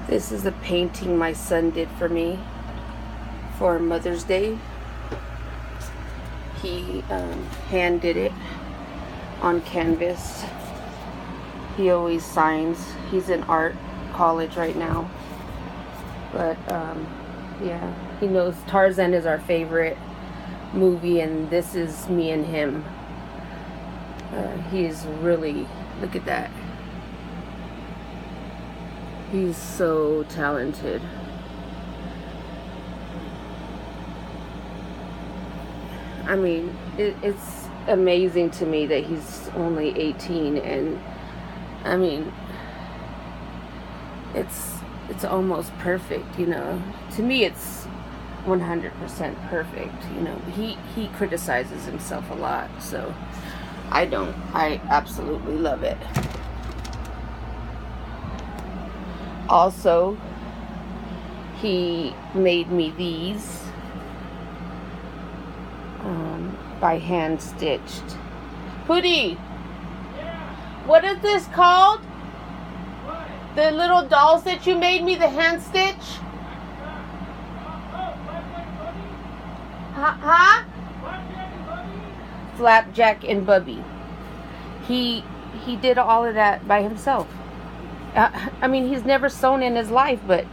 This is a painting my son did for me for Mother's Day. He hand did it on canvas. He always signs. He's in art college right now. But yeah, he knows Tarzan is our favorite movie, and this is me and him. He is really, look at that. He's so talented. I mean, it's amazing to me that he's only 18, and I mean, it's almost perfect, you know. To me, it's 100% perfect, you know. He criticizes himself a lot, so I don't. I absolutely love it. Also, he made me these by hand stitched. Hootie, what is this called? What? The little dolls that you made me, the hand stitch? Huh? Flapjack and Bubby. He did all of that by himself. I mean, he's never sewn in his life, but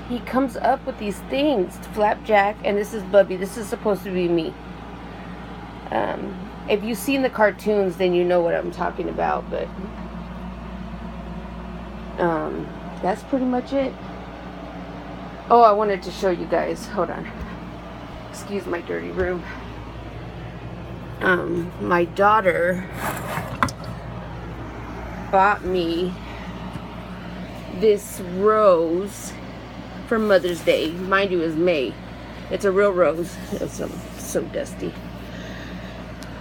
he comes up with these things. Flapjack, and this is Bubby. This is supposed to be me. If you've seen the cartoons, then you know what I'm talking about, but that's pretty much it. Oh, I wanted to show you guys. Hold on. Excuse my dirty room. My daughter bought me this rose for Mother's Day. Mind you, it's May. It's a real rose. It's so dusty.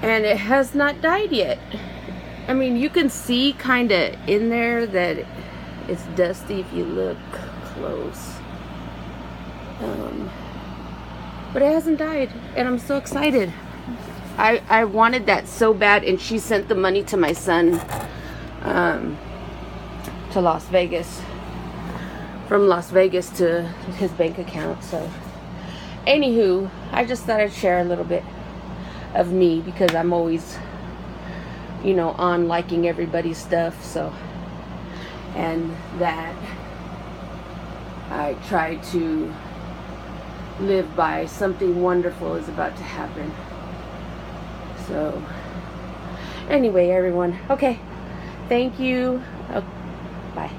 And it has not died yet. I mean, you can see kind of in there that it's dusty if you look close. But it hasn't died, and I'm so excited. I wanted that so bad, and she sent the money to my son to Las Vegas, from Las Vegas to his bank account. So anywho, I just thought I'd share a little bit of me, because I'm always, you know, on liking everybody's stuff. So, and that I try to live by. Something wonderful is about to happen. So anyway, everyone, okay, thank you. Oh, bye.